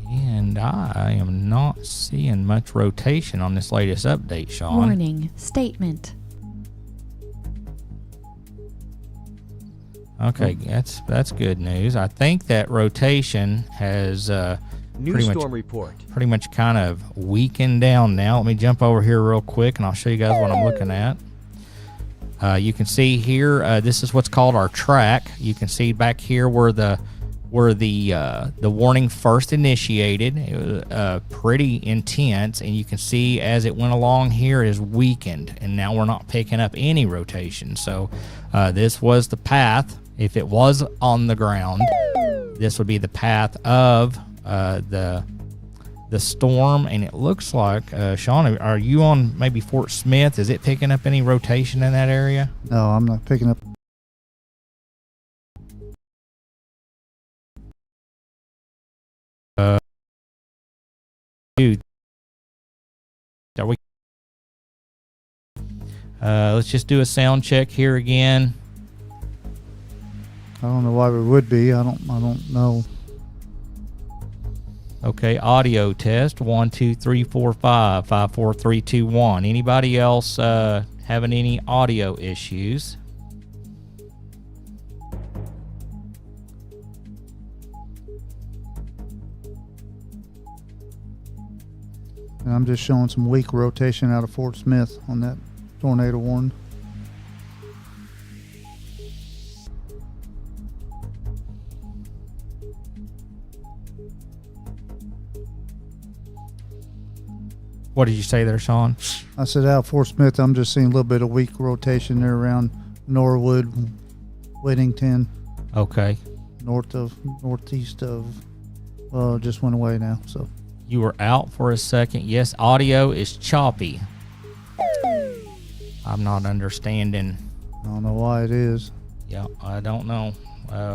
And I am not seeing much rotation on this latest update, Sean. Warning statement. Okay, that's good news. I think that rotation has pretty much kind of weakened down now. Let me jump over here real quick, and I'll show you guys what I'm looking at. You can see here, this is what's called our track. You can see back here where the warning first initiated. It was pretty intense, and you can see as it went along here is weakened, and now we're not picking up any rotation. So this was the path. If it was on the ground, this would be the path of the storm, and it looks like Sean, are you on maybe Fort Smith? Is it picking up any rotation in that area? No, I'm not picking up. Dude, are we? Let's just do a sound check here again. I don't know why we would be. I don't know. Okay, audio test 1 2 3 4 5 5 4 3 2 1. Anybody else having any audio issues? And I'm just showing some weak rotation out of Fort Smith on that tornado warning. What did you say there, Sean? I said out of Fort Smith, I'm just seeing a little bit of weak rotation there around Norwood, Whittington. Okay. Northeast of, just went away now. So you were out for a second. Yes, audio is choppy. I'm not understanding. I don't know why it is. Yeah, I don't know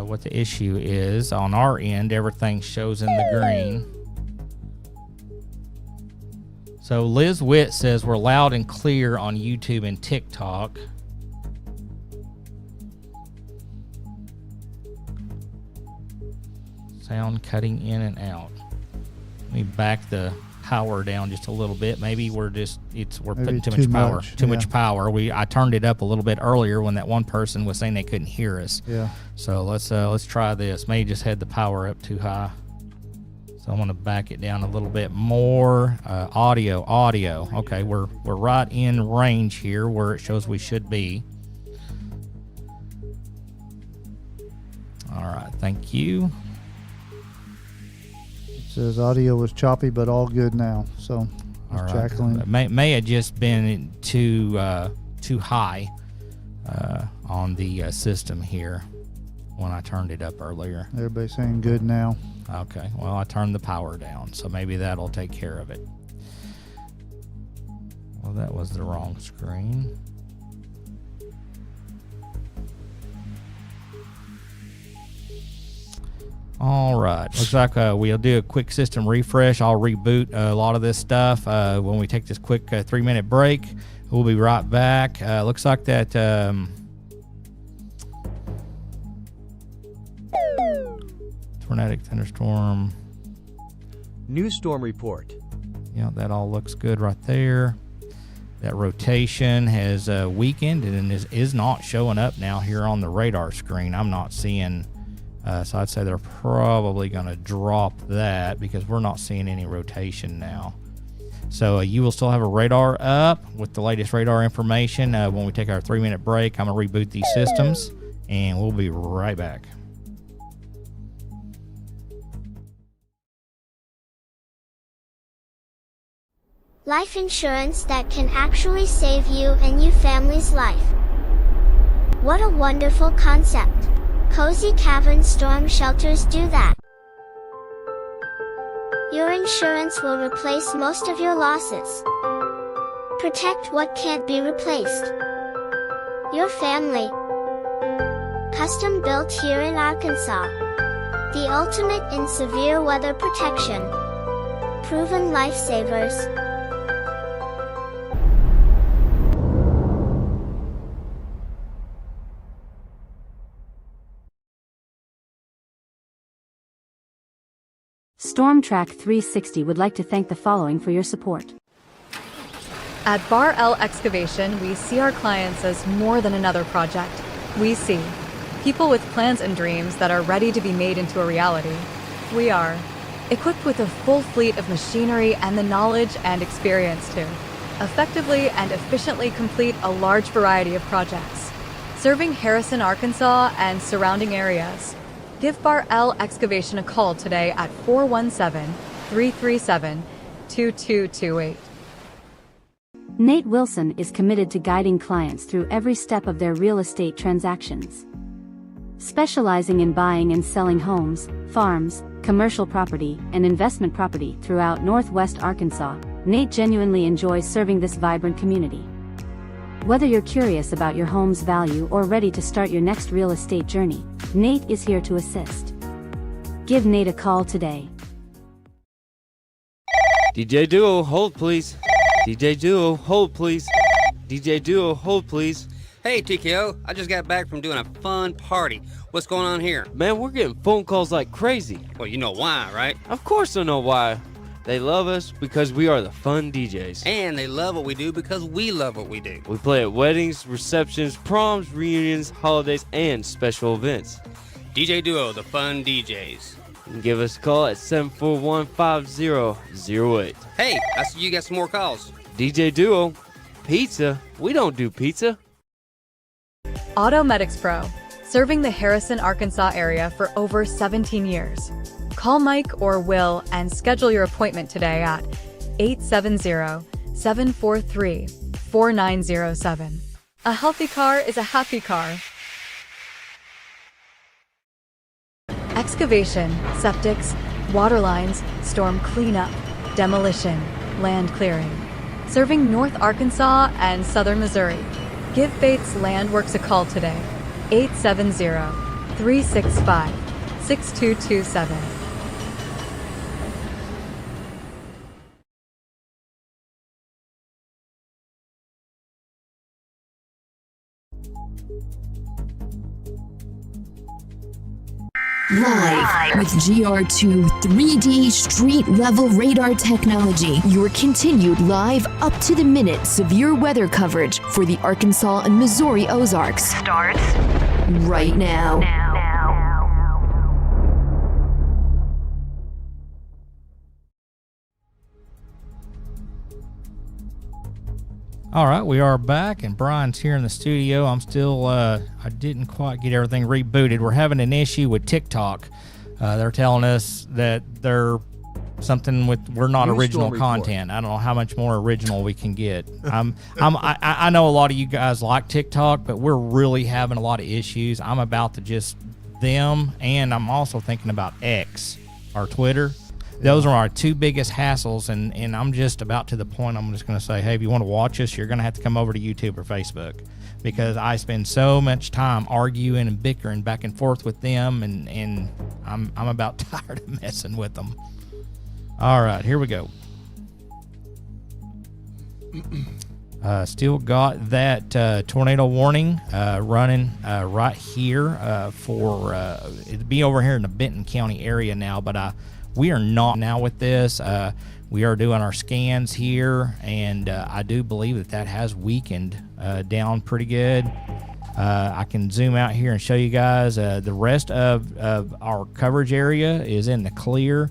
what the issue is. On our end, everything shows in the green. So Liz Witt says we're loud and clear on YouTube and TikTok. Sound cutting in and out. Let me back the power down just a little bit. Maybe we're Maybe putting too much power. much, Too yeah. much power. I turned it up a little bit earlier when that one person was saying they couldn't hear us. Yeah. So let's try this. Maybe just had the power up too high. So I'm gonna back it down a little bit more. Audio. Okay, we're right in range here where it shows we should be. All right, thank you. It says audio was choppy, but all good now. So, All right. Jacqueline. May have just been too high on the system here when I turned it up earlier. Everybody's saying good now. Okay, well, I turned the power down, so maybe that'll take care of it. Well, that was the wrong screen. All right, looks like we'll do a quick system refresh. I'll reboot a lot of this stuff when we take this quick 3-minute break. We'll be right back. Looks like that tornadic thunderstorm. New storm report. Yeah, that all looks good right there. That rotation has weakened and is not showing up now here on the radar screen. I'm not seeing, so I'd say they're probably going to drop that because we're not seeing any rotation now. So you will still have a radar up with the latest radar information. When we take our 3-minute break, I'm going to reboot these systems, and we'll be right back. Life insurance that can actually save you and your family's life. What a wonderful concept. Cozy Cavern Storm Shelters do that. Your insurance will replace most of your losses. Protect what can't be replaced. Your family. Custom built here in Arkansas. The ultimate in severe weather protection. Proven lifesavers. StormTrack 360 would like to thank the following for your support. At Bar L Excavation, we see our clients as more than another project. We see people with plans and dreams that are ready to be made into a reality. We are equipped with a full fleet of machinery and the knowledge and experience to effectively and efficiently complete a large variety of projects, serving Harrison, Arkansas and surrounding areas. Give Bar L Excavation a call today at 417-337-2228. Nate Wilson is committed to guiding clients through every step of their real estate transactions. Specializing in buying and selling homes, farms, commercial property, and investment property throughout Northwest Arkansas, Nate genuinely enjoys serving this vibrant community. Whether you're curious about your home's value or ready to start your next real estate journey, Nate is here to assist. Give Nate a call today. DJ Duo, hold please. DJ Duo, hold please. DJ Duo, hold please. Hey TKO, I just got back from doing a fun party. What's going on here? Man, we're getting phone calls like crazy. Well, you know why, right? Of course I know why. They love us because we are the fun DJs. And they love what we do because we love what we do. We play at weddings, receptions, proms, reunions, holidays, and special events. DJ Duo, the fun DJs. You can give us a call at 741-5008. Hey, I see you got some more calls. DJ Duo, pizza? We don't do pizza. Auto Medics Pro, serving the Harrison, Arkansas area for over 17 years. Call Mike or Will and schedule your appointment today at 870-743-4907. A healthy car is a happy car. Excavation, septics, water lines, storm cleanup, demolition, land clearing. Serving North Arkansas and Southern Missouri. Give Faith's Landworks a call today. 870-365-6227. Live with GR2 3D street level radar technology, your continued live up to the minute severe weather coverage for the Arkansas and Missouri Ozarks starts right now. All right, we are back, and Brian's here in the studio. I'm still, I didn't quite get everything rebooted. We're having an issue with TikTok. They're telling us that we're not original content. I don't know how much more original we can get. I know a lot of you guys like TikTok, but we're really having a lot of issues. I'm about to just them, and I'm also thinking about X, our Twitter. Those are our two biggest hassles, and I'm just about to the point I'm just going to say, hey, if you want to watch us, you're going to have to come over to YouTube or Facebook, because I spend so much time arguing and bickering back and forth with them, and I'm about tired of messing with them. All right, here we go. Still got that tornado warning running right here it'll be over here in the Benton County area now, but we are not now with this. We are doing our scans here, and I do believe that has weakened down pretty good. I can zoom out here and show you guys the rest of our coverage area is in the clear.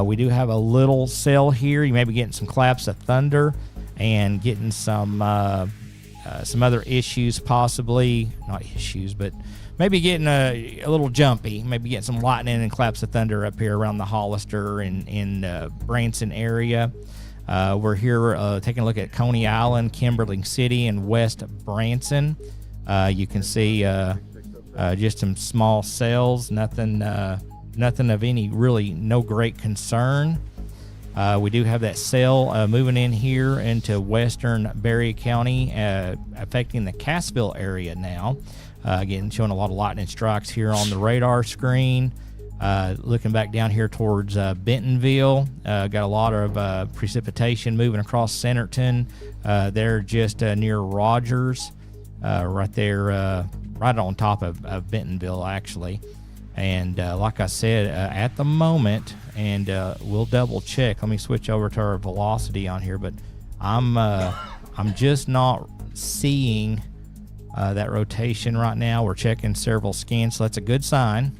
We do have a little cell here. You may be getting some claps of thunder and getting some other issues, possibly not issues, but maybe getting a little jumpy, maybe getting some lightning and claps of thunder up here around the Hollister and Branson area. We're here taking a look at Coney Island, Kimberling City, and West Branson. You can see just some small cells, nothing of any really no great concern. We do have that cell moving in here into western Berry County, affecting the Cassville area now. Again, showing a lot of lightning strikes here on the radar screen. Looking back down here towards Bentonville, got a lot of precipitation moving across Centerton. They're just near Rogers, right there, right on top of Bentonville, actually. And like I said, at the moment, and we'll double check. Let me switch over to our velocity on here, but I'm just not seeing that rotation right now. We're checking several scans, so that's a good sign.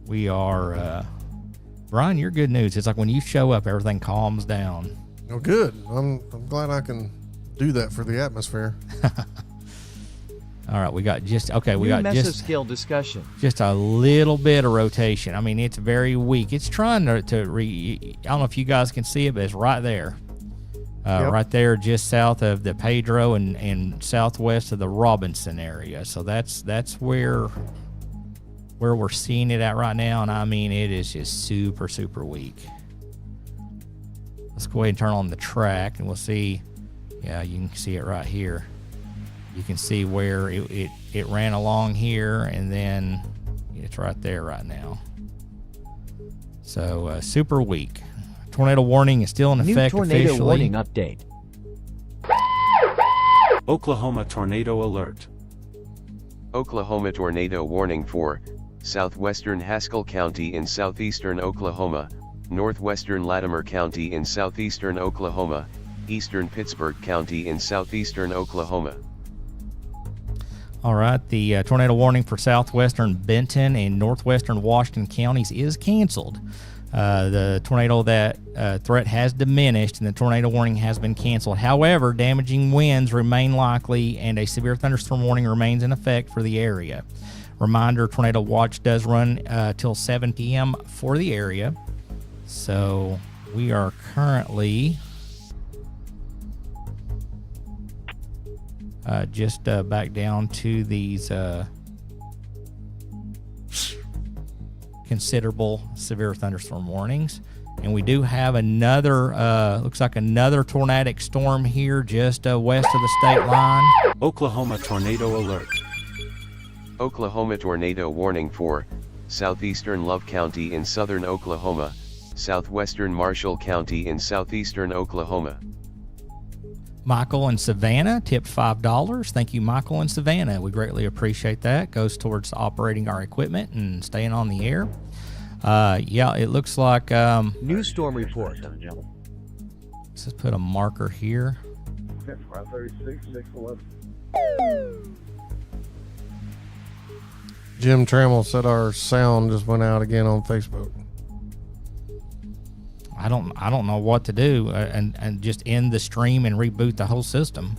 We are, Brian, you're good news. It's like when you show up, everything calms down. Oh, good. I'm glad I can do that for the atmosphere. All right, we got just mesoscale discussion. Just a little bit of rotation. I mean, it's very weak. It's trying to I don't know if you guys can see it, but it's right there. Yep. Right there, just south of the Pedro and southwest of the Robinson area. So that's where we're seeing it at right now, and I mean, it is just super, super weak. Let's go ahead and turn on the track, and we'll see. Yeah, you can see it right here. You can see where it ran along here, and then it's right there right now. So super weak. Tornado warning is still in effect officially. New tornado warning update. Oklahoma tornado alert. Oklahoma tornado warning for southwestern Haskell County in southeastern Oklahoma, northwestern Latimer County in southeastern Oklahoma, eastern Pittsburgh County in southeastern Oklahoma. All right, the tornado warning for southwestern Benton and northwestern Washington counties is canceled. The tornado threat has diminished, and the tornado warning has been canceled. However, damaging winds remain likely, and a severe thunderstorm warning remains in effect for the area. Reminder, tornado watch does run till 7 p.m. for the area. So we are currently just back down to these considerable severe thunderstorm warnings, and we do have another looks like another tornadic storm here just west of the state line. Oklahoma tornado alert. Oklahoma tornado warning for southeastern Love County in southern Oklahoma, southwestern Marshall County in southeastern Oklahoma. Michael and Savannah tipped $5. Thank you, Michael and Savannah. We greatly appreciate that. Goes towards operating our equipment and staying on the air. Yeah, it looks like New storm report. Let's just put a marker here. 536, 611. Jim Trammell said our sound just went out again on Facebook. I don't know what to do and just end the stream and reboot the whole system.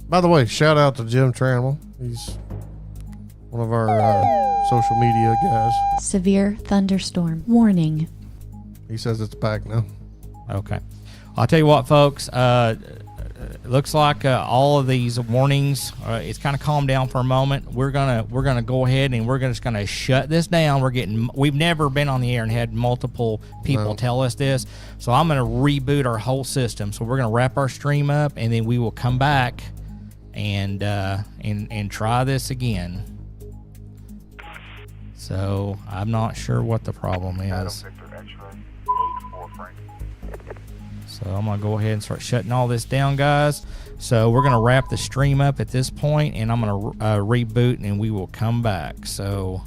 By the way, shout out to Jim Trammell. He's one of our social media guys. Severe thunderstorm warning. He says it's back now. Okay. I'll tell you what, folks. Looks like all of these warnings, it's kind of calmed down for a moment. We're gonna go ahead and we're just gonna shut this down. We've never been on the air and had multiple people tell us this, so I'm gonna reboot our whole system. So we're gonna wrap our stream up and then we will come back and try this again. So I'm not sure what the problem is. So I'm going to go ahead and start shutting all this down, guys. So we're going to wrap the stream up at this point, and I'm going to reboot, and we will come back. So